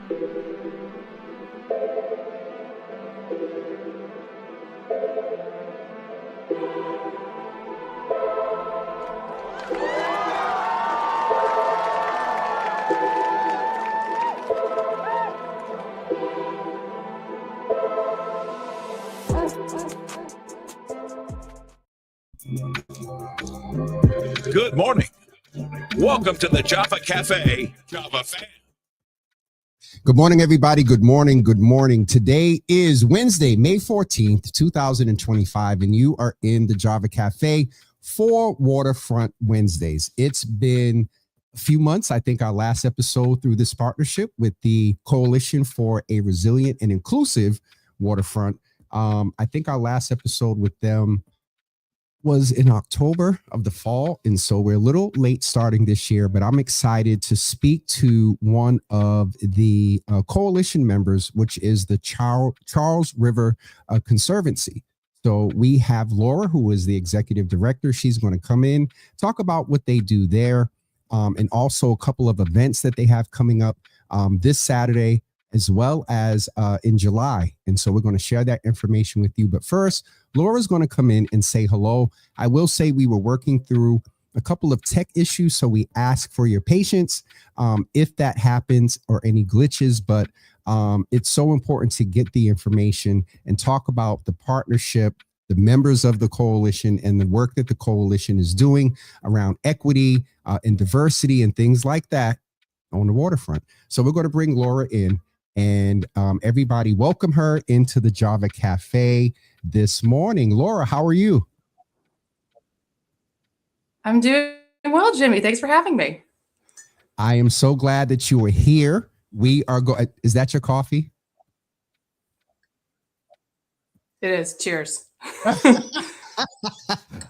Good morning. Welcome to the Java Cafe, Java fan. Good morning, everybody. Good morning. Good morning. Today is Wednesday, May 14th, 2025, and you are in the Java Cafe for Waterfront Wednesdays. It's been a few months. I think our last episode through this partnership with the Coalition for a Resilient and Inclusive Waterfront. I think our last episode with them was in October of the fall. And so we're a little late starting this year, but I'm excited to speak to one of the coalition members, which is the Charles River Conservancy. So we have Laura, who is the executive director. She's going to come in, talk about what they do there, and also a couple of events that they have coming up this Saturday, as well as in July. And so we're going to share that information with you. But first, Laura's going to come in and say hello. I will say we were working through a couple of tech issues, so we ask for your patience if that happens or any glitches. But it's so important to get the information and talk about the partnership, the members of the coalition, and the work that the coalition is doing around equity and diversity and things like that on the waterfront. So we're going to bring Laura in. And everybody, welcome her into the Java Cafe this morning. Laura, how are you? I'm doing well, Jimmy. Thanks for having me. I am so glad that you are here. We are going. Is that your coffee? It is. Cheers.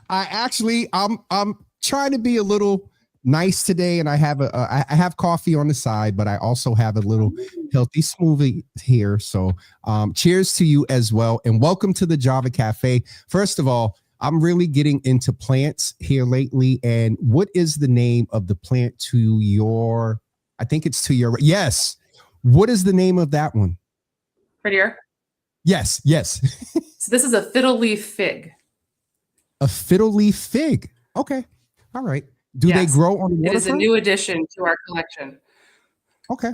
I'm trying to be a little nice today, and I have coffee on the side, but I also have a little healthy smoothie here. So cheers to you as well, and welcome to the Java Cafe. First of all, I'm really getting into plants here lately. And what is the name of the plant to your? I think it's to your. Yes. What is the name of that one? Right here. Yes. So this is a fiddle leaf fig. A fiddle leaf fig. Okay. All right. Do they grow on the waterfront? It is a new addition to our collection. Okay.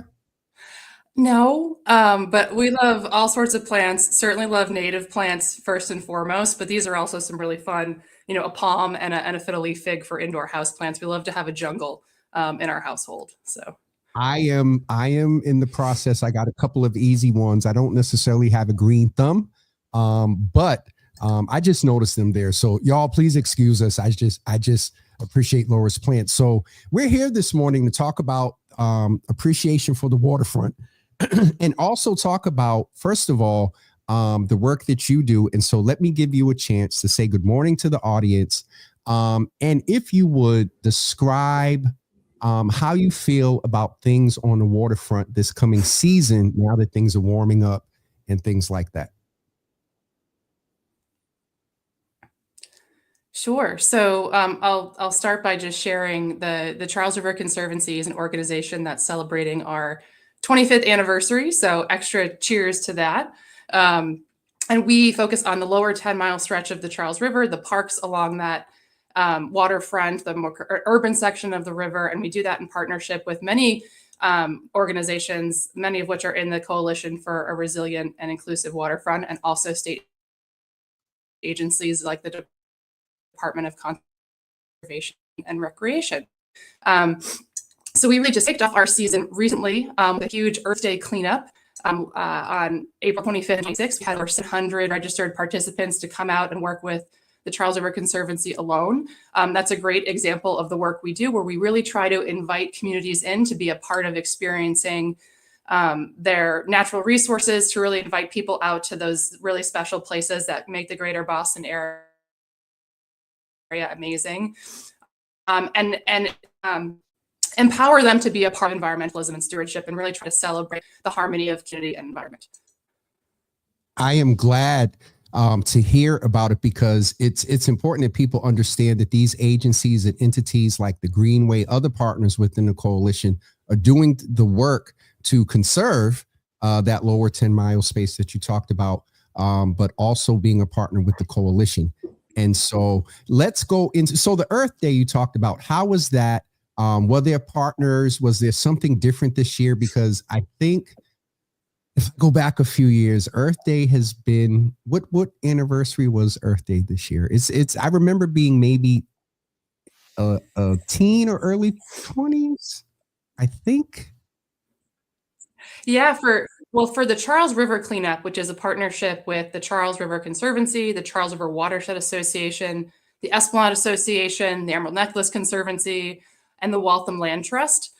No, but we love all sorts of plants. Certainly love native plants first and foremost, but these are also some really fun, a palm and a fiddle leaf fig for indoor house plants. We love to have a jungle in our household. So I am in the process. I got a couple of easy ones. I don't necessarily have a green thumb, but I just noticed them there. So y'all, please excuse us. I just appreciate Laura's plants. So we're here this morning to talk about appreciation for the waterfront and also talk about, first of all, the work that you do. And so let me give you a chance to say good morning to the audience. And if you would describe how you feel about things on the waterfront this coming season, now that things are warming up and things like that. Sure. So I'll start by just sharing the Charles River Conservancy is an organization that's celebrating our 25th anniversary. So extra cheers to that. And we focus on the lower 10-mile stretch of the Charles River, the parks along that waterfront, the more urban section of the river. And we do that in partnership with many organizations, many of which are in the Coalition for a Resilient and Inclusive Waterfront, and also state agencies like the Department of Conservation and Recreation. So we really just kicked off our season recently with a huge Earth Day cleanup on April 25th and 26th. We had over 600 registered participants to come out and work with the Charles River Conservancy alone. That's a great example of the work we do, where we really try to invite communities in to be a part of experiencing their natural resources, to really invite people out to those really special places that make the greater Boston area amazing, and empower them to be a part of environmentalism and stewardship, and really try to celebrate the harmony of community and environment. I am glad to hear about it, because it's important that people understand that these agencies and entities like the Greenway, other partners within the coalition, are doing the work to conserve that lower 10-mile space that you talked about, but also being a partner with the coalition. And so let's go into, so the Earth Day you talked about, how was that? Were there partners? Was there something different this year? Because I think if I go back a few years, Earth Day has been, what anniversary was Earth Day this year? I remember being maybe a teen or early 20s, I think. Yeah, for the Charles River cleanup, which is a partnership with the Charles River Conservancy, the Charles River Watershed Association, the Esplanade Association, the Emerald Necklace Conservancy, and the Waltham Land Trust.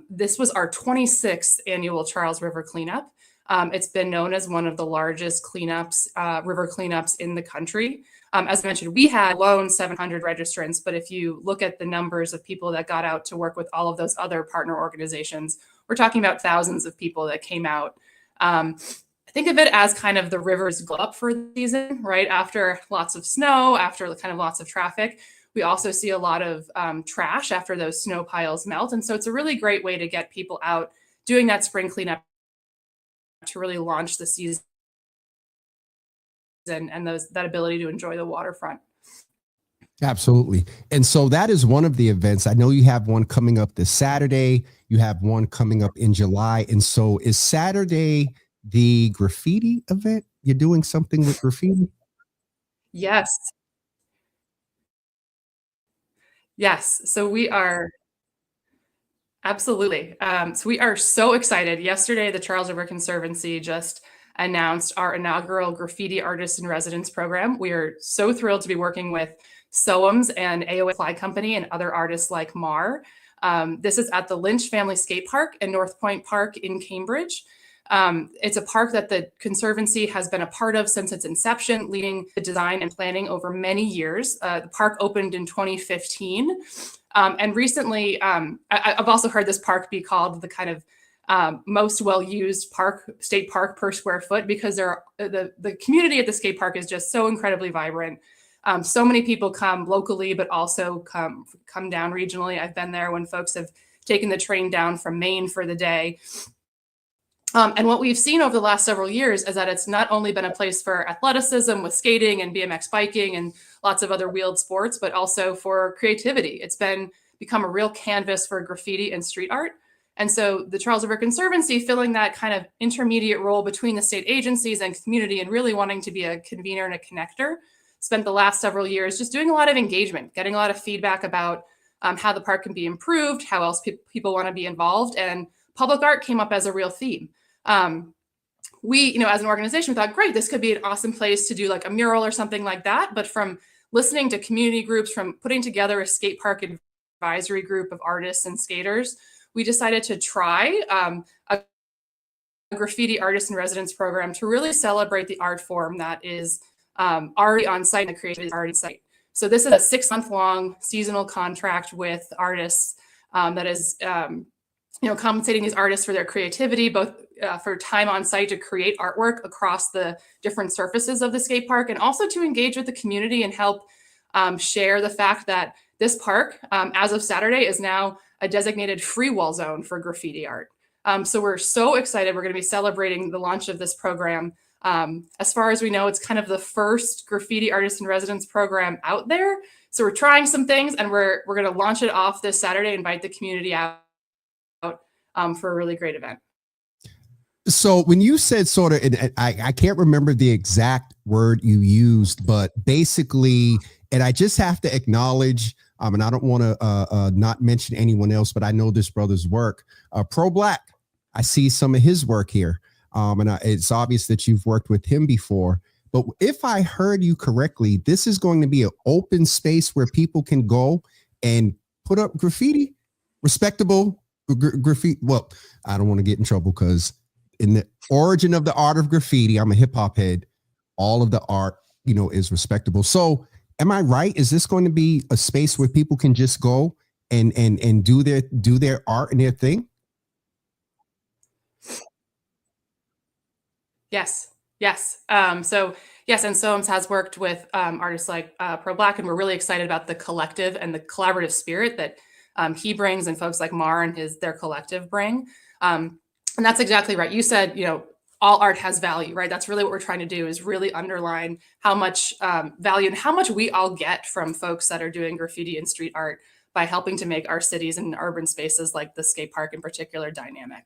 This was our 26th annual Charles River cleanup. It's been known as one of the largest cleanups, river cleanups in the country. As I mentioned, we had alone 700 registrants, but if you look at the numbers of people that got out to work with all of those other partner organizations, we're talking about thousands of people that came out. Think of it as kind of the rivers go up for the season, right? After lots of snow, after kind of lots of traffic, we also see a lot of trash after those snow piles melt. And so it's a really great way to get people out doing that spring cleanup to really launch the season and that ability to enjoy the waterfront. Absolutely. And so that is one of the events. I know you have one coming up this Saturday. You have one coming up in July. And so is Saturday the graffiti event? You're doing something with graffiti? Yes. Yes. So we are absolutely. So we are so excited. Yesterday, the Charles River Conservancy just announced our inaugural Graffiti Artist in Residence program. We are so thrilled to be working with Soams and AOA Fly Company and other artists like Mar. This is at the Lynch Family Skate Park and North Point Park in Cambridge. It's a park that the Conservancy has been a part of since its inception, leading the design and planning over many years. The park opened in 2015. And recently, I've also heard this park be called the kind of most well-used state park per square foot, because the community at the skate park is just so incredibly vibrant. So many people come locally, but also come down regionally. I've been there when folks have taken the train down from Maine for the day. And what we've seen over the last several years is that it's not only been a place for athleticism with skating and BMX biking and lots of other wheeled sports, but also for creativity. It's become a real canvas for graffiti and street art. And so the Charles River Conservancy, filling that kind of intermediate role between the state agencies and community and really wanting to be a convener and a connector, spent the last several years just doing a lot of engagement, getting a lot of feedback about how the park can be improved, how else people want to be involved. And public art came up as a real theme. We, as an organization, we thought, great, this could be an awesome place to do like a mural or something like that. But from listening to community groups, from putting together a skate park advisory group of artists and skaters, we decided to try a graffiti artist in residence program to really celebrate the art form that is already on site and the creativity is already on site. So this is a 6-month-long seasonal contract with artists that is compensating these artists for their creativity, both for time on site to create artwork across the different surfaces of the skate park, and also to engage with the community and help share the fact that this park, as of Saturday, is now a designated free wall zone for graffiti art. So we're so excited. We're going to be celebrating the launch of this program. As far as we know, it's kind of the first graffiti artist in residence program out there. So we're trying some things, and we're going to launch it off this Saturday, invite the community out for a really great event. So when you said sort of, and I can't remember the exact word you used, but basically, and I just have to acknowledge, and I don't want to not mention anyone else, but I know this brother's work, Pro Black. I see some of his work here. And it's obvious that you've worked with him before. But if I heard you correctly, this is going to be an open space where people can go and put up graffiti, respectable graffiti. Well, I don't want to get in trouble because in the origin of the art of graffiti, I'm a hip hop head. All of the art, is respectable. So am I right? Is this going to be a space where people can just go and do their art and their thing? Yes. So yes, and Soams has worked with artists like Pro Black, and we're really excited about the collective and the collaborative spirit that he brings, and folks like Mar and their collective bring. And that's exactly right. You said, all art has value, right? That's really what we're trying to do, is really underline how much value and how much we all get from folks that are doing graffiti and street art by helping to make our cities and urban spaces, like the skate park in particular, dynamic.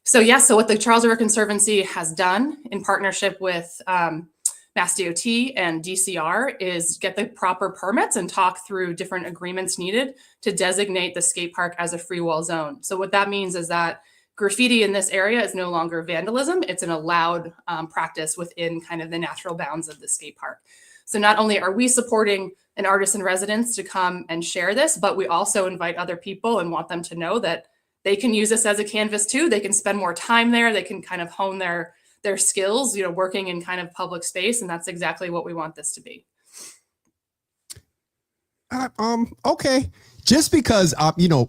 So what the Charles River Conservancy has done in partnership with Mass DOT and DCR is get the proper permits and talk through different agreements needed to designate the skate park as a free wall zone. So what that means is that graffiti in this area is no longer vandalism. It's an allowed practice within kind of the natural bounds of the skate park. So not only are we supporting an artist in residence to come and share this, but we also invite other people and want them to know that they can use this as a canvas too. They can spend more time there. They can kind of hone their skills, working in kind of public space. And that's exactly what we want this to be. Okay. Just because,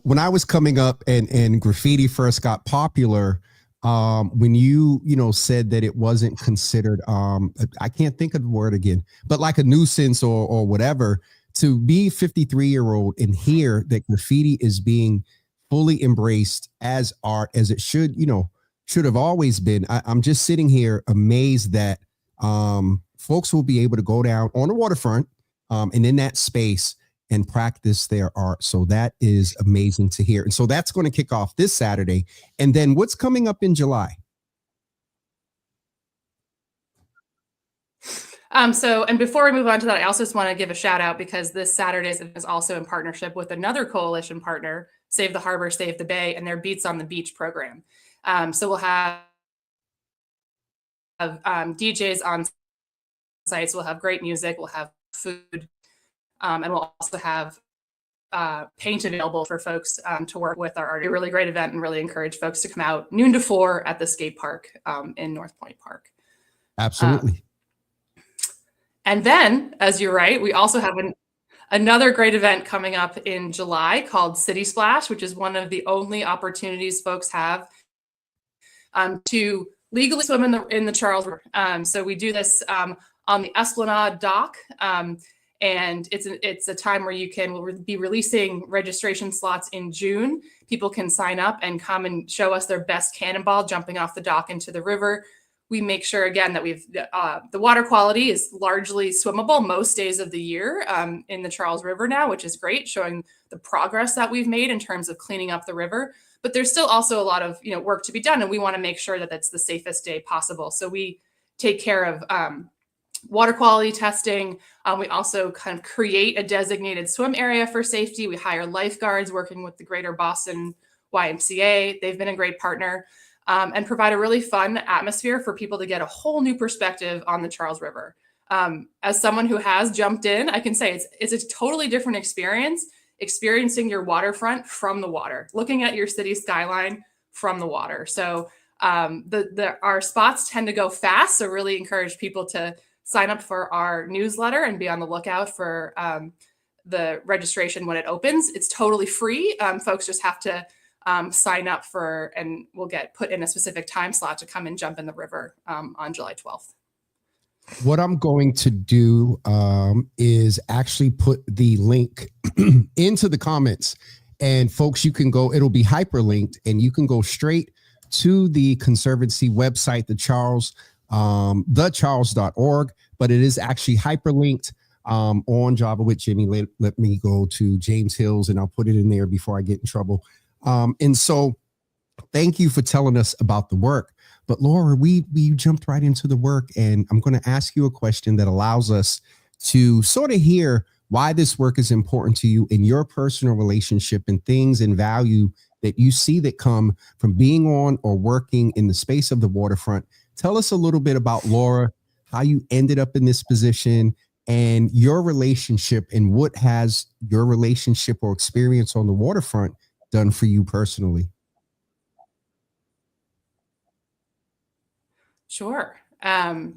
when I was coming up and graffiti first got popular, when you said that it wasn't considered, I can't think of the word again, but like a nuisance or whatever, to be 53-year-old and hear that graffiti is being fully embraced as art, as it should have always been. I'm just sitting here amazed that folks will be able to go down on the waterfront and in that space and practice their art. So that is amazing to hear. And so that's going to kick off this Saturday. And then what's coming up in July? And before we move on to that, I also just want to give a shout out, because this Saturday is also in partnership with another coalition partner, Save the Harbor, Save the Bay, and their Beats on the Beach program. So we'll have DJs on sites. We'll have great music. We'll have food. And we'll also have paint available for folks to work with our art. A really great event, and really encourage folks to come out noon to 4 at the skate park in North Point Park. Absolutely. And then, as you're right, we also have another great event coming up in July called City Splash, which is one of the only opportunities folks have to legally swim in the Charles River. So we do this on the Esplanade dock. And it's a time where we'll be releasing registration slots in June. People can sign up and come and show us their best cannonball jumping off the dock into the river. We make sure, again, that the water quality is largely swimmable most days of the year in the Charles River now, which is great, showing the progress that we've made in terms of cleaning up the river. But there's still also a lot of work to be done, and we want to make sure that that's the safest day possible. So we take care of water quality testing. We also kind of create a designated swim area for safety. We hire lifeguards working with the Greater Boston YMCA. They've been a great partner, and provide a really fun atmosphere for people to get a whole new perspective on the Charles River. As someone who has jumped in, I can say it's a totally different experience, experiencing your waterfront from the water, looking at your city skyline from the water. So our spots tend to go fast, so really encourage people to sign up for our newsletter and be on the lookout for the registration when it opens. It's totally free. Folks just have to sign up and we'll get put in a specific time slot to come and jump in the river on July 12th. What I'm going to do is actually put the link into the comments, and folks, you can go, it'll be hyperlinked, and you can go straight to the Conservancy website, thecharles.org, but it is actually hyperlinked on Java with Jimmy. Let me go to James Hills, and I'll put it in there before I get in trouble. And so thank you for telling us about the work. But Laura, we jumped right into the work, and I'm going to ask you a question that allows us to sort of hear why this work is important to you in your personal relationship, and things and value that you see that come from being on or working in the space of the waterfront. Tell us a little bit about Laura, how you ended up in this position, and your relationship, and what has your relationship or experience on the waterfront done for you personally. Sure. I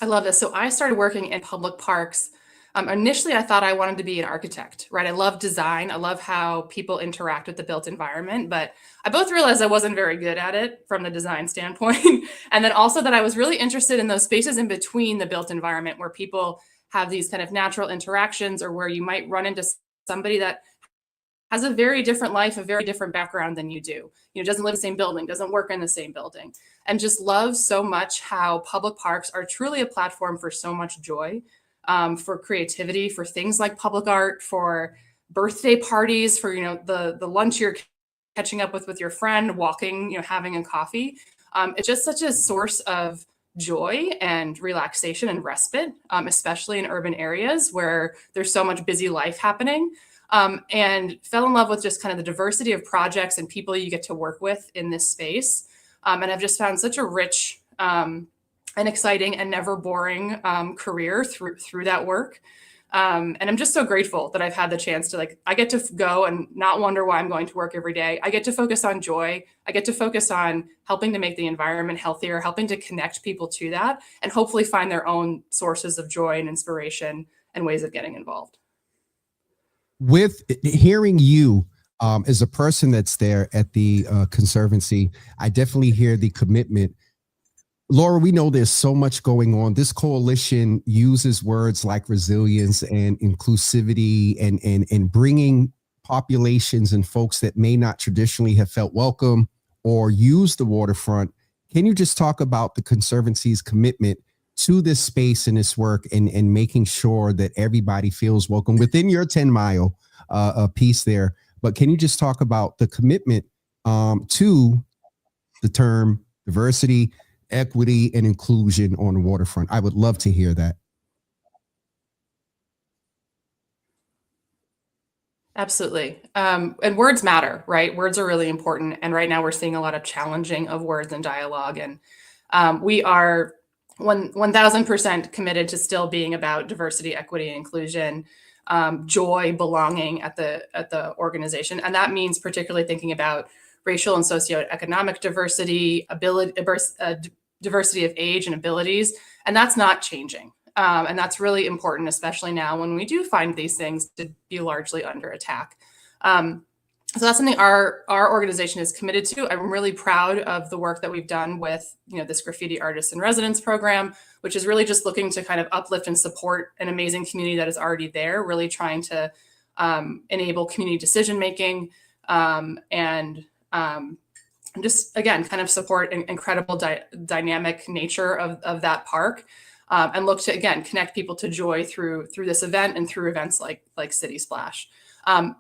love this. So I started working in public parks. Initially, I thought I wanted to be an architect, right? I love design. I love how people interact with the built environment, but I both realized I wasn't very good at it from the design standpoint. And then also that I was really interested in those spaces in between the built environment where people have these kind of natural interactions, or where you might run into somebody that has a very different life, a very different background than you do. Doesn't live in the same building, doesn't work in the same building, and just loves so much how public parks are truly a platform for so much joy, for creativity, for things like public art, for birthday parties, for the lunch you're catching up with your friend, walking, having a coffee. It's just such a source of joy and relaxation and respite, especially in urban areas where there's so much busy life happening. And fell in love with just kind of the diversity of projects and people you get to work with in this space. And I've just found such a rich and exciting and never boring career through that work. And I'm just so grateful that I've had the chance to I get to go and not wonder why I'm going to work every day. I get to focus on joy. I get to focus on helping to make the environment healthier, helping to connect people to that, and hopefully find their own sources of joy and inspiration and ways of getting involved. With hearing you as a person that's there at the Conservancy, I definitely hear the commitment. Laura, we know there's so much going on. This coalition uses words like resilience and inclusivity and bringing populations and folks that may not traditionally have felt welcome or use the waterfront. Can you just talk about the Conservancy's commitment to this space and this work and making sure that everybody feels welcome within your 10-mile piece there? But can you just talk about the commitment to the term diversity, equity, and inclusion on the waterfront? I would love to hear that. Absolutely. And words matter, right? Words are really important. And right now we're seeing a lot of challenging of words and dialogue. And we are 1000% committed to still being about diversity, equity, and inclusion, joy, belonging at the organization. And that means particularly thinking about racial and socioeconomic diversity, diversity of age and abilities. And that's not changing. And that's really important, especially now when we do find these things to be largely under attack. So that's something our organization is committed to. I'm really proud of the work that we've done with this Graffiti Artists in Residence program, which is really just looking to kind of uplift and support an amazing community that is already there, really trying to enable community decision making and just, again, kind of support an incredible dynamic nature of that park. And look to, again, connect people to joy through this event and through events like City Splash.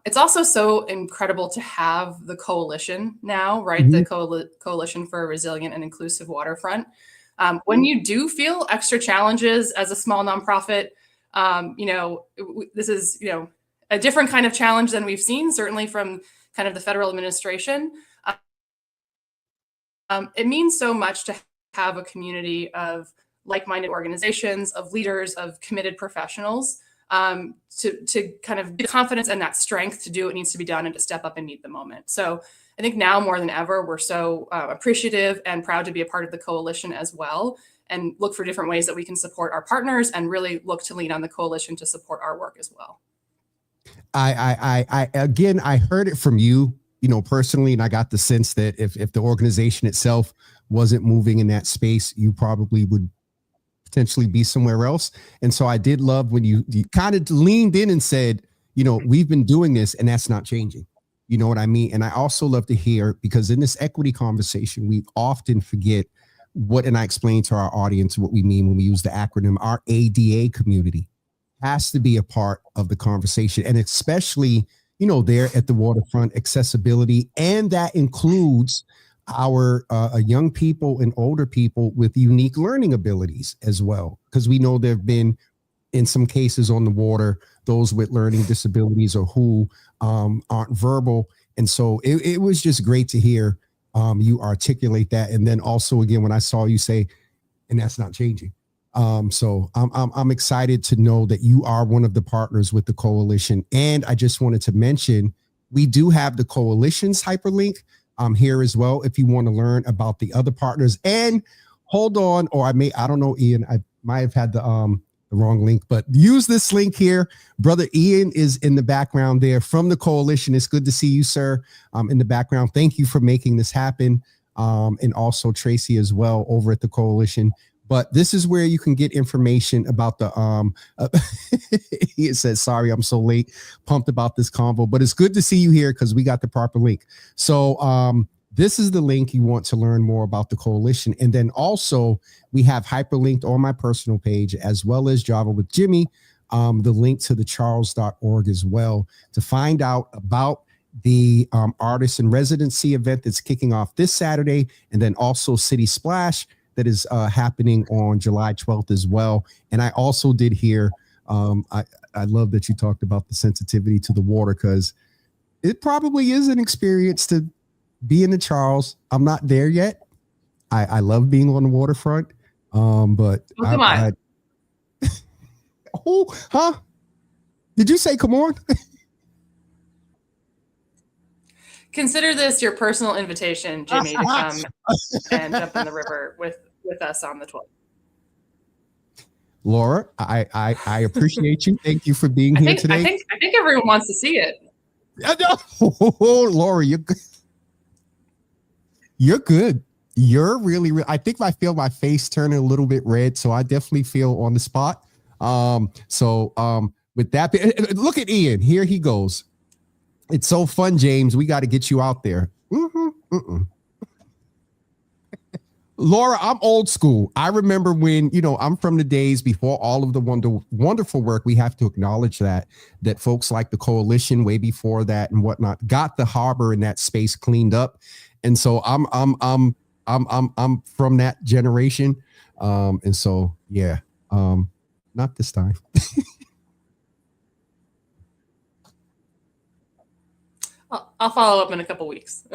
It's also so incredible to have the coalition now, right? Mm-hmm. The Coalition for a Resilient and Inclusive Waterfront. When you do feel extra challenges as a small nonprofit, this is, a different kind of challenge than we've seen, certainly from kind of the federal administration. It means so much to have a community of like-minded organizations, of leaders, of committed professionals, to kind of get confidence and that strength to do what needs to be done and to step up and meet the moment. So I think now more than ever, we're so appreciative and proud to be a part of the coalition as well, and look for different ways that we can support our partners and really look to lean on the coalition to support our work as well. I heard it from you, personally, and I got the sense that if the organization itself wasn't moving in that space, you probably would potentially be somewhere else. And so I did love when you kind of leaned in and said, we've been doing this and that's not changing. You know what I mean? And I also love to hear, because in this equity conversation, we often forget and I explain to our audience what we mean when we use the acronym. Our ADA community has to be a part of the conversation, and especially, there at the waterfront, accessibility, and that includes our young people and older people with unique learning abilities as well, because we know there have been, in some cases on the water, those with learning disabilities or who aren't verbal. And so it was just great to hear you articulate that. And then also, again, when I saw you say, and that's not changing. So I'm excited to know that you are one of the partners with the coalition. And I just wanted to mention, we do have the coalition's hyperlink here as well, if you want to learn about the other partners. And hold on, or I don't know, Ian, I might have had the wrong link, but use this link here. Brother Ian is in the background there from the coalition. It's good to see you, sir, in the background. Thank you for making this happen. And also Tracy as well over at the coalition. But this is where you can get information about the it says, sorry, I'm so late, pumped about this convo, but it's good to see you here because we got the proper link. So this is the link you want to learn more about the coalition. And then also we have hyperlinked on my personal page, as well as Java with Jimmy, the link to the charles.org as well, to find out about the artist in residency event that's kicking off this Saturday, and then also City Splash that is happening on July 12th as well. And I also did hear, I love that you talked about the sensitivity to the water, because it probably is an experience to be in the Charles. I'm not there yet. I love being on the waterfront, but come on. Oh, huh? Did you say come on? Consider this your personal invitation, Jimmy, to come and jump in the river with us on the 12th. Laura, I appreciate you. Thank you for being here today. I think everyone wants to see it. Oh, Laura, you're good. You're good. You're really. I think I feel my face turning a little bit red, so I definitely feel on the spot. With that, look at Ian. Here he goes. It's so fun, James. We got to get you out there. Laura, I'm old school. I remember when, I'm from the days before all of the wonderful work. We have to acknowledge that folks like the coalition way before that and whatnot got the harbor and that space cleaned up. And so I'm from that generation. And so, yeah, not this time. I'll follow up in a couple weeks.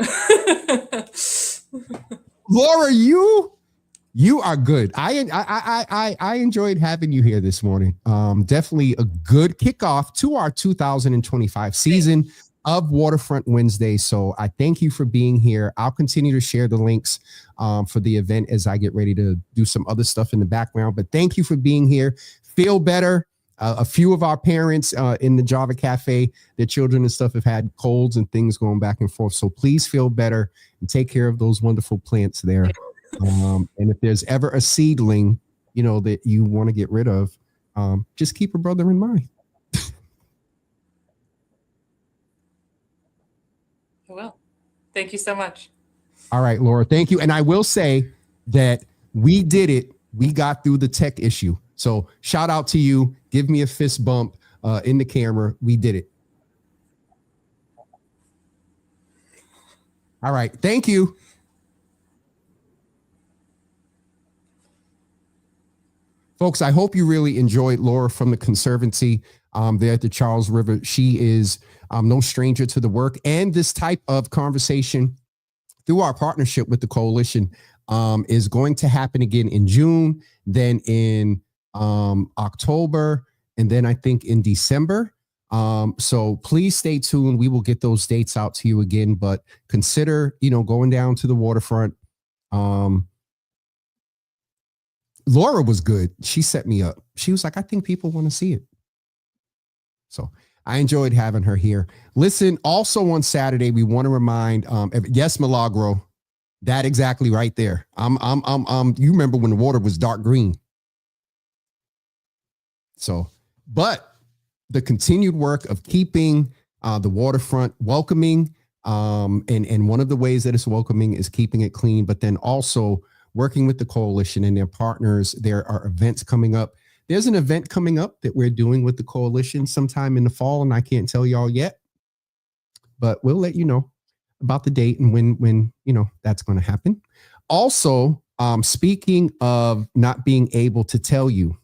Laura, you are good. I enjoyed having you here this morning. Definitely a good kickoff to our 2025 season of Waterfront Wednesday. So I thank you for being here. I'll continue to share the links for the event as I get ready to do some other stuff in the background. But thank you for being here. Feel better. A few of our parents in the Java Cafe, their children and stuff have had colds and things going back and forth. So please feel better and take care of those wonderful plants there. And if there's ever a seedling, that you want to get rid of, just keep a brother in mind. Well, thank you so much. All right, Laura, thank you. And I will say that we did it. We got through the tech issue. So shout out to you. Give me a fist bump in the camera. We did it. All right. Thank you. Folks, I hope you really enjoyed Laura from the Conservancy there at the Charles River. She is no stranger to the work and this type of conversation through our partnership with the coalition is going to happen again in June, then in October, and then I think in December. So please stay tuned. We will get those dates out to you again, but consider, going down to the waterfront. Laura was good. She set me up. She was like, I think people want to see it. So I enjoyed having her here. Listen, also on Saturday, we want to remind, yes, Milagro, that exactly right there. You remember when the water was dark green. So, but the continued work of keeping the waterfront welcoming, and one of the ways that it's welcoming is keeping it clean, but then also working with the coalition and their partners. There are events coming up. There's an event coming up that we're doing with the coalition sometime in the fall, and I can't tell y'all yet, but we'll let you know about the date and when that's going to happen. Also, speaking of not being able to tell you,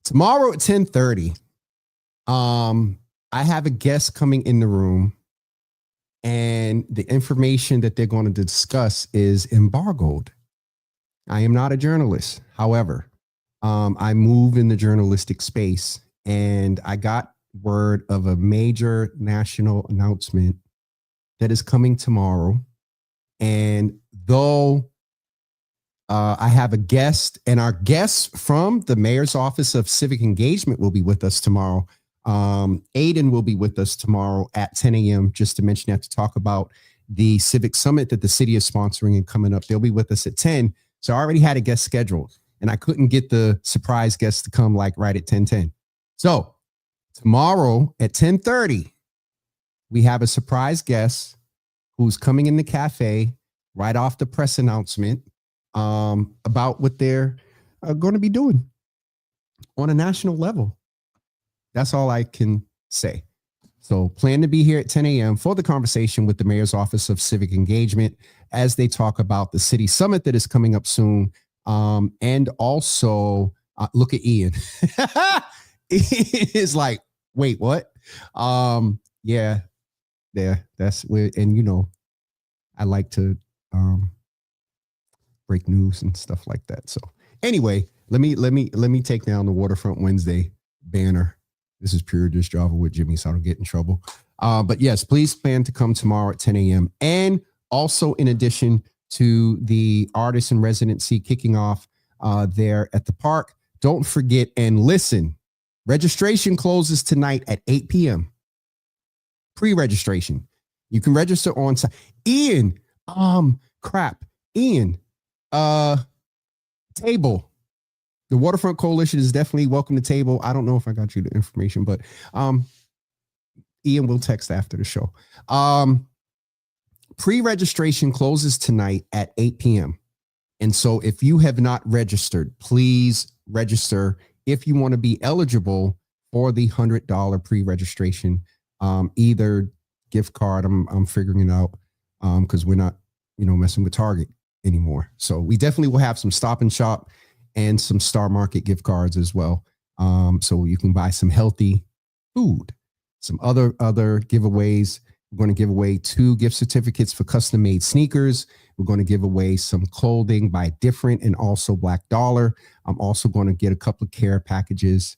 tomorrow at 10:30, I have a guest coming in the room, and the information that they're going to discuss is embargoed. I am not a journalist. However, I move in the journalistic space, and I got word of a major national announcement that is coming tomorrow. And though I have a guest, and our guest from the Mayor's Office of Civic Engagement will be with us tomorrow. Aiden will be with us tomorrow at 10 a.m. just to mention that, to talk about the Civic Summit that the city is sponsoring and coming up. They'll be with us at 10. So I already had a guest scheduled, and I couldn't get the surprise guest to come like right at 10:10. So tomorrow at 10:30, we have a surprise guest who's coming in the cafe right off the press announcement about what they're going to be doing on a national level. That's all I can say. So plan to be here at 10 a.m. for the conversation with the Mayor's Office of Civic Engagement as they talk about the city summit that is coming up soon. And also look at Ian. Ian is like, wait, what? Yeah, that's where, and you know, I like to break news and stuff like that. So anyway, let me take down the Waterfront Wednesday banner. This is pure Just Java with Jimmy, so I don't get in trouble. But yes, please plan to come tomorrow at 10 a.m. And also, in addition to the artist in residency kicking off there at the park, don't forget and listen. Registration closes tonight at 8 p.m. Pre-registration. You can register on site. Ian, Ian, table. The Waterfront Coalition is definitely welcome to table. I don't know if I got you the information, but Ian will text after the show. Pre-registration closes tonight at 8 p.m. And so if you have not registered, please register if you want to be eligible for the $100 pre-registration, either gift card. I'm figuring it out because we're not, messing with Target anymore. So we definitely will have some Stop and Shop and some Star Market gift cards as well. So you can buy some healthy food. Some other giveaways. We're going to give away 2 gift certificates for custom made sneakers. We're going to give away some clothing by Different and also Black Dollar. I'm also going to get a couple of care packages,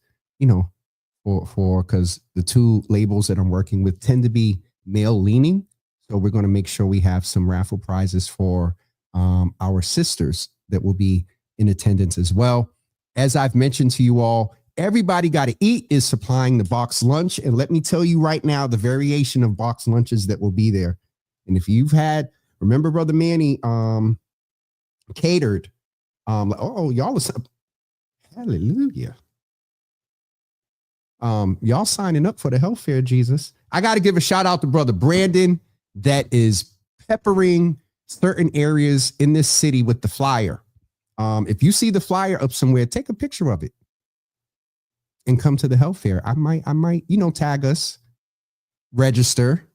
for because the 2 labels that I'm working with tend to be male leaning. So we're going to make sure we have some raffle prizes for our sisters that will be in attendance as well. As I've mentioned to you all, Everybody Got to Eat is supplying the box lunch. And let me tell you right now, the variation of box lunches that will be there. And if you've had, remember Brother Manny catered, y'all are, hallelujah. Y'all signing up for the health fair, Jesus. I got to give a shout out to Brother Brandon that is peppering certain areas in this city with the flyer. If you see the flyer up somewhere, take a picture of it and come to the health fair. I might, tag us, register.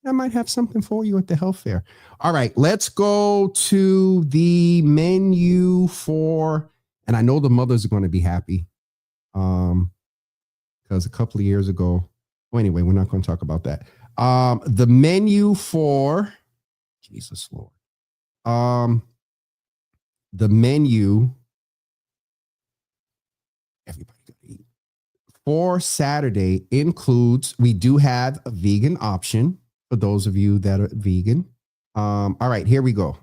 I might have something for you at the health fair. All right, let's go to the menu for, and I know the mothers are going to be happy. Because a couple of years ago, well, anyway, we're not going to talk about that. The menu for, Jesus Lord. The menu, everybody got to eat, for Saturday includes, we do have a vegan option for those of you that are vegan. All right, here we go.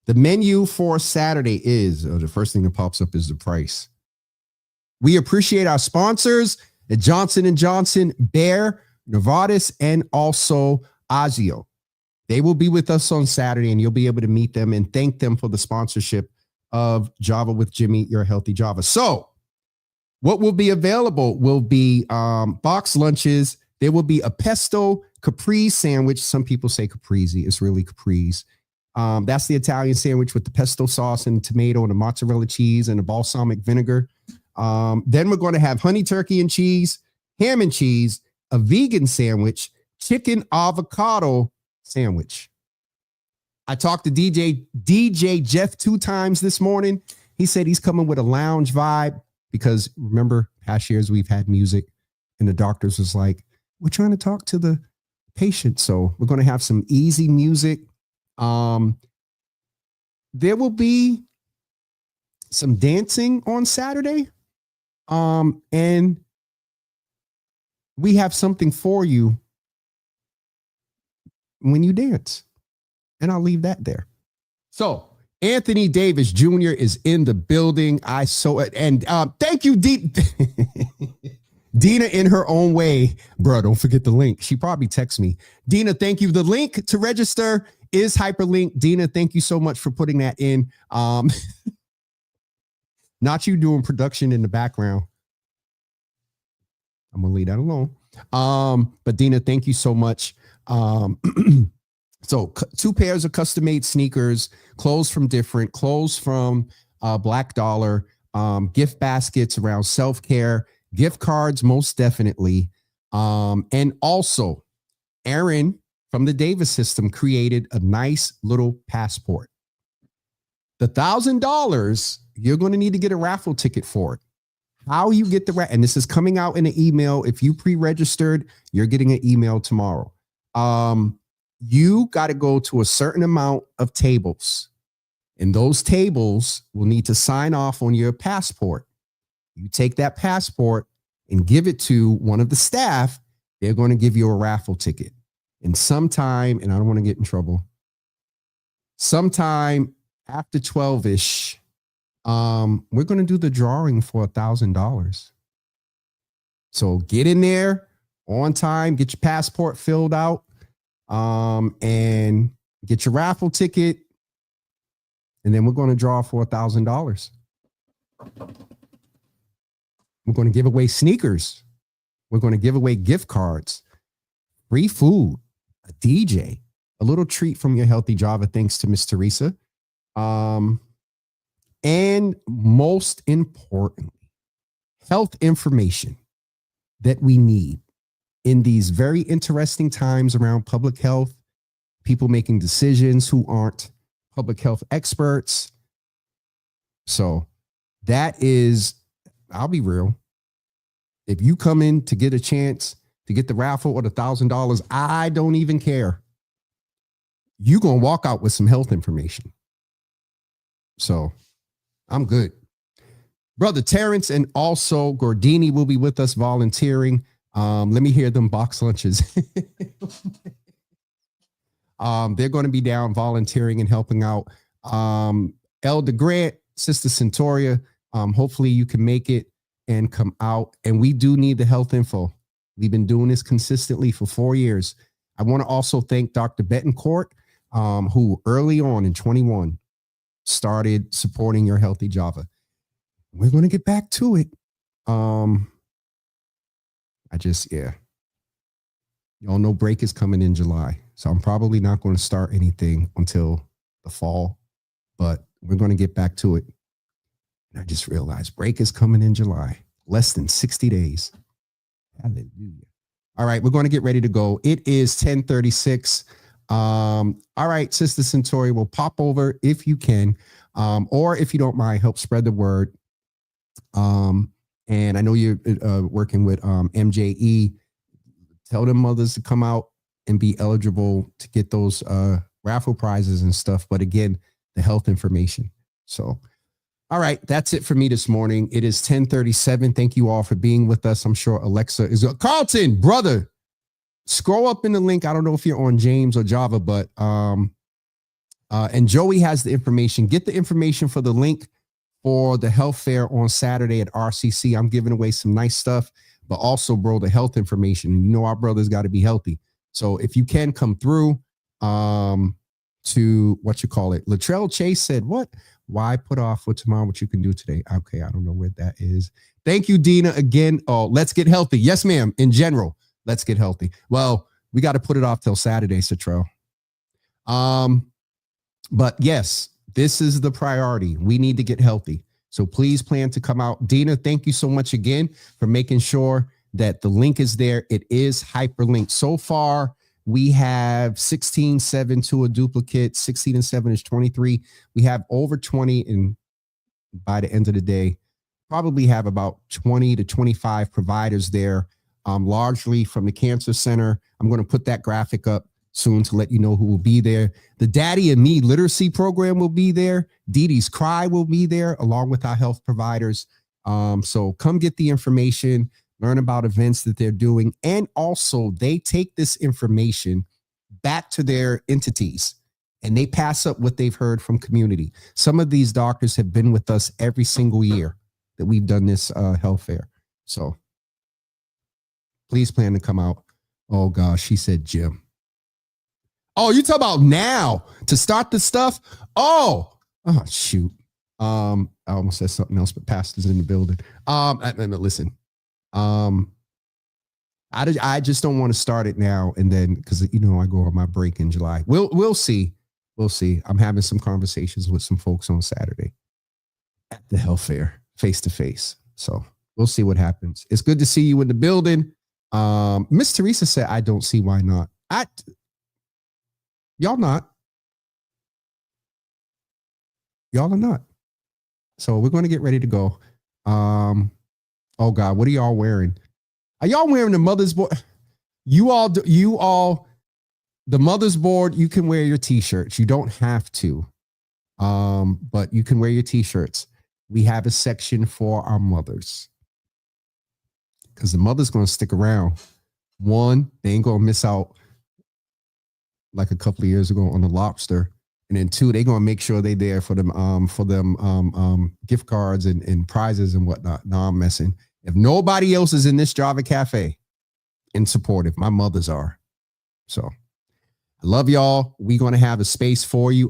The menu for Saturday is, the first thing that pops up is the price. We appreciate our sponsors, the Johnson & Johnson, Bayer, Novartis, and also Agio. They will be with us on Saturday, and you'll be able to meet them and thank them for the sponsorship of Java with Jimmy, Your Healthy Java. So what will be available will be box lunches. There will be a pesto caprese sandwich. Some people say caprese. It's really caprese. That's the Italian sandwich with the pesto sauce and tomato and the mozzarella cheese and the balsamic vinegar. Then we're going to have honey turkey and cheese, ham and cheese, a vegan sandwich, chicken avocado sandwich. I talked to DJ Jeff 2 times this morning. He said he's coming with a lounge vibe because remember past years we've had music and the doctors was like, we're trying to talk to the patient. So we're going to have some easy music. There will be some dancing on Saturday. And we have something for you when you dance. And I'll leave that there. So Anthony Davis Jr. is in the building. I saw it. And thank you, Dina, in her own way. Bro, don't forget the link. She probably texts me. Dina, thank you. The link to register is hyperlinked. Dina, thank you so much for putting that in. Not you doing production in the background. I'm gonna leave that alone. But Dina, thank you so much. So 2 pairs of custom-made sneakers, clothes from Black Dollar, gift baskets around self-care, gift cards, most definitely. And also, Aaron from the Davis system created a nice little passport. The $1,000, you're going to need to get a raffle ticket for it. How you get the and this is coming out in an email. If you pre-registered, you're getting an email tomorrow. You got to go to a certain amount of tables, and those tables will need to sign off on your passport. You take that passport and give it to one of the staff. They're going to give you a raffle ticket. And sometime, and I don't want to get in trouble, sometime after 12-ish, we're going to do the drawing for $1,000. So get in there on time, get your passport filled out, and get your raffle ticket. And then we're going to draw for $1,000. We're going to give away sneakers. We're going to give away gift cards, free food, a DJ, a little treat from your Healthy Java, thanks to Miss Teresa. And most importantly, health information that we need in these very interesting times around public health, people making decisions who aren't public health experts. So that is, I'll be real. If you come in to get a chance to get the raffle or the $1,000, I don't even care. You're going to walk out with some health information. So I'm good. Brother Terrence and also Gordini will be with us volunteering. Let me hear them box lunches. They're going to be down volunteering and helping out. Elder Grant, Sister Centauria, hopefully you can make it and come out. And we do need the health info. We've been doing this consistently for 4 years. I want to also thank Dr. Betancourt, who early on in 21 started supporting your Healthy Java. We're going to get back to it. Y'all know break is coming in July. So I'm probably not going to start anything until the fall, but we're going to get back to it. And I just realized break is coming in July, less than 60 days. Hallelujah. All right, we're going to get ready to go. It is 10:36. All right, Sister Centauri will pop over if you can, or if you don't mind, help spread the word. And I know you're working with MJE. Tell them mothers to come out and be eligible to get those raffle prizes and stuff. But again, the health information. So, all right, that's it for me this morning. It is 10:37. Thank you all for being with us. I'm sure Alexa is Carlton, brother. Scroll up in the link. I don't know if you're on James or Java, but and Joey has the information. Get the information for the link for the health fair on Saturday at RCC. I'm giving away some nice stuff, but also, bro, the health information. You know, our brothers got to be healthy. So if you can come through to what you call it. Latrell Chase said, what? Why put off for tomorrow what you can do today? Okay, I don't know where that is. Thank you, Dina. Again, let's get healthy. Yes, ma'am. In general, let's get healthy. Well, we got to put it off till Saturday, Latrell. But yes, this is the priority. We need to get healthy. So please plan to come out. Dina, thank you so much again for making sure that the link is there. It is hyperlinked. So far, we have 16.7 to a duplicate. 16 and 7 is 23. We have over 20. And by the end of the day, probably have about 20 to 25 providers there, largely from the Cancer Center. I'm going to put that graphic up soon to let you know who will be there. The Daddy and Me Literacy Program will be there. Dee Dee's Cry will be there, along with our health providers. So come get the information, learn about events that they're doing. And also, they take this information back to their entities and they pass up what they've heard from community. Some of these doctors have been with us every single year that we've done this health fair. So please plan to come out. Oh, gosh, she said, Jim. Oh, you talk about now to start the stuff? Oh, shoot. I almost said something else, but pastor's in the building. Listen, I just don't want to start it now and then because I go on my break in July. We'll see. We'll see. I'm having some conversations with some folks on Saturday at the health fair, face to face. So we'll see what happens. It's good to see you in the building. Miss Teresa said, I don't see why not. Y'all not. Y'all are not. So we're going to get ready to go. Oh God, what are y'all wearing? Are y'all wearing the mother's board? You all, the mother's board, you can wear your t-shirts. You don't have to, but you can wear your t-shirts. We have a section for our mothers because the mother's going to stick around. One, they ain't going to miss out like a couple of years ago on the lobster. And then two, they're going to make sure they're there for them gift cards and prizes and whatnot. No, I'm messing. If nobody else is in this Java Cafe and supportive, my mothers are. So I love y'all. We're going to have a space for you.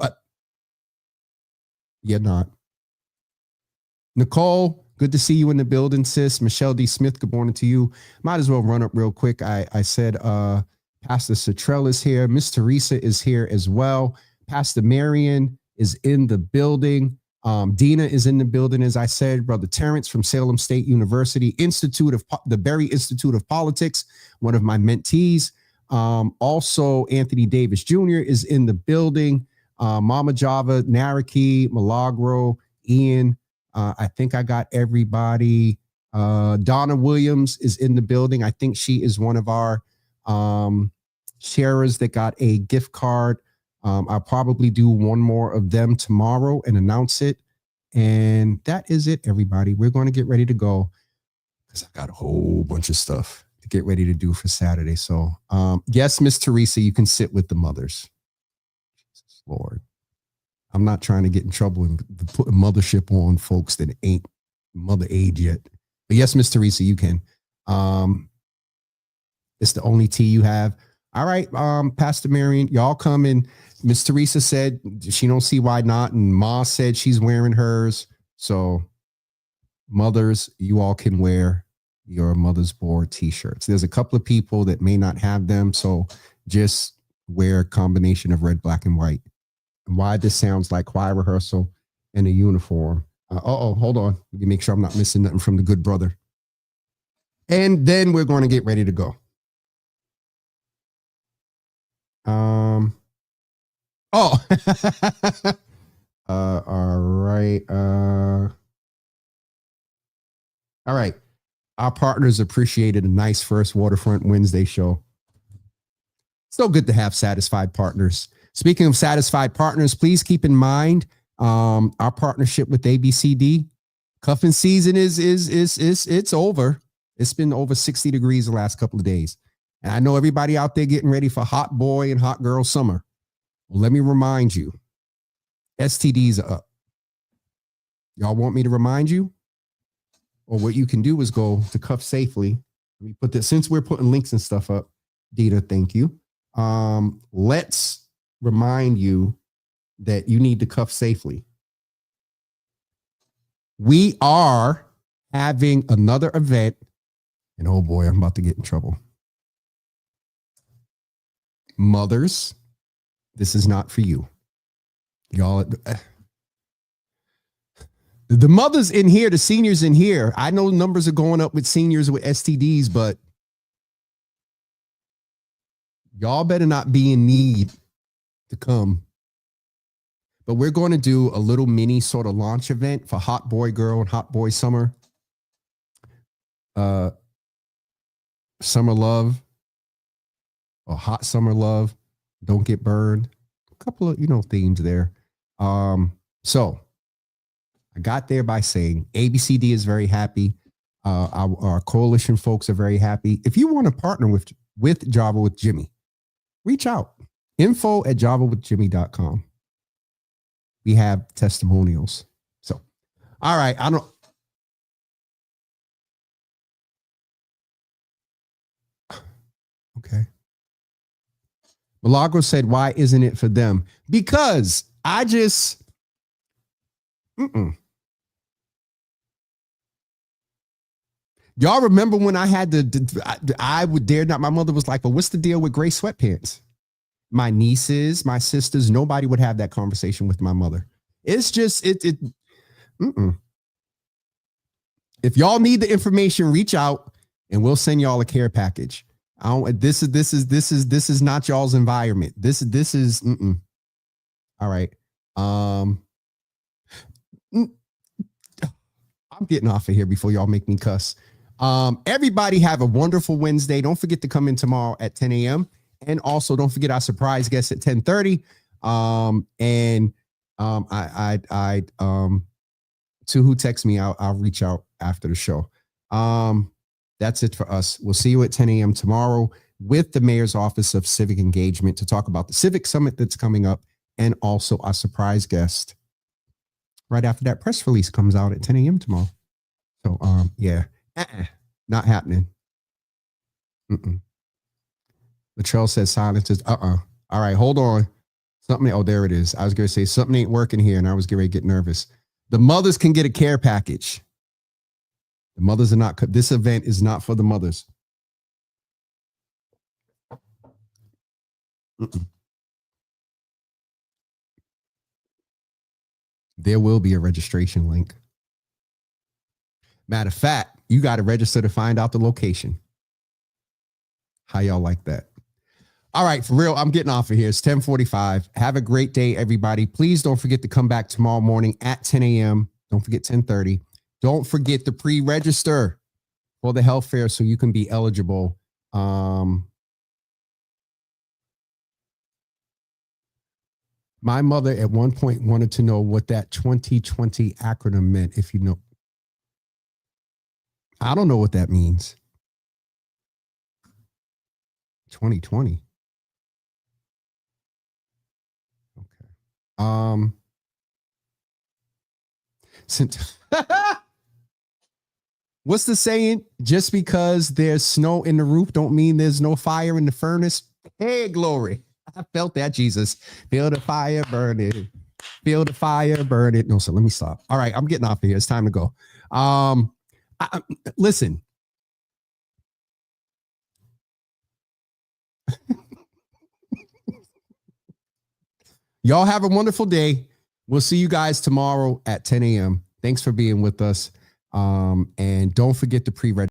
You're not. Nicole, good to see you in the building, sis. Michelle D. Smith, good morning to you. Might as well run up real quick. I said Pastor Citrell is here. Miss Teresa is here as well. Pastor Marion is in the building. Dina is in the building, as I said. Brother Terrence from Salem State University, the Berry Institute of Politics, one of my mentees. Also, Anthony Davis Jr. is in the building. Mama Java, Naraki, Milagro, Ian. I think I got everybody. Donna Williams is in the building. I think she is one of our sharers that got a gift card. I'll probably do one more of them tomorrow and announce it. And that is it, everybody. We're going to get ready to go because I got a whole bunch of stuff to get ready to do for Saturday. So, yes, Miss Teresa, you can sit with the mothers. Jesus, Lord. I'm not trying to get in trouble and put a mothership on folks that ain't mother age yet. But yes, Miss Teresa, you can. It's the only tea you have. All right, Pastor Marion, y'all come in. Miss Teresa said she don't see why not. And Ma said she's wearing hers. So mothers, you all can wear your mother's board t-shirts. There's a couple of people that may not have them. So just wear a combination of red, black, and white. And why this sounds like choir rehearsal and a uniform. Hold on. Let me make sure I'm not missing nothing from the good brother. And then we're going to get ready to go. All right. All right. Our partners appreciated a nice first Waterfront Wednesday show. So good to have satisfied partners. Speaking of satisfied partners, please keep in mind our partnership with ABCD. Cuffing season it's over. It's been over 60 degrees the last couple of days. And I know everybody out there getting ready for hot boy and hot girl summer. Well, let me remind you, STDs are up. Y'all want me to remind you? Or what you can do is go to Cuff Safely. Let me put this, since we're putting links and stuff up, Dita, thank you. Let's remind you that you need to cuff safely. We are having another event, and oh boy, I'm about to get in trouble. Mothers, this is not for you. Y'all, the mothers in here, the seniors in here, I know numbers are going up with seniors with STDs, but y'all better not be in need to come. But we're going to do a little mini sort of launch event for Hot Boy Girl and Hot Boy Summer. Summer Love or Hot Summer Love. Don't get burned. A couple of, themes there. So I got there by saying ABCD is very happy. Our coalition folks are very happy. If you want to partner with Java with Jimmy, reach out. info@javawithjimmy.com. We have testimonials. So, all right. I don't. Okay. Milagro said, why isn't it for them? Because I just, Y'all remember when I had I would dare not. My mother was like, "Well, what's the deal with gray sweatpants?" My nieces, my sisters, nobody would have that conversation with my mother. It's just mm-mm. If y'all need the information, reach out and we'll send y'all a care package. This is not y'all's environment. This is all right. I'm getting off of here before y'all make me cuss. Everybody have a wonderful Wednesday. Don't forget to come in tomorrow at 10 a.m. And also don't forget our surprise guest at 10:30. To who text me, I'll reach out after the show. That's it for us. We'll see you at 10 a.m. tomorrow with the Mayor's Office of Civic Engagement to talk about the Civic Summit that's coming up and also our surprise guest right after that press release comes out at 10 a.m. tomorrow. So, yeah, not happening. Latrell says silence is All right, hold on. Something. Oh, there it is. I was going to say something ain't working here, and I was getting ready to get nervous. The mothers can get a care package. The mothers are not. This event is not for the mothers. There will be a registration link. Matter of fact, you got to register to find out the location. How y'all like that? All right, for real, I'm getting off of here. It's 10:45. Have a great day, everybody. Please don't forget to come back tomorrow morning at 10 a.m. Don't forget 10:30. Don't forget to pre-register for the health fair so you can be eligible. My mother at one point wanted to know what that 2020 acronym meant, if you know. I don't know what that means. 2020. Okay. Since what's the saying? Just because there's snow in the roof don't mean there's no fire in the furnace. Hey, glory. I felt that, Jesus. Feel the fire burning. Feel the fire burning. No, so let me stop. All right, I'm getting off of here. It's time to go. Listen. Y'all have a wonderful day. We'll see you guys tomorrow at 10 a.m. Thanks for being with us. And don't forget to pre-register.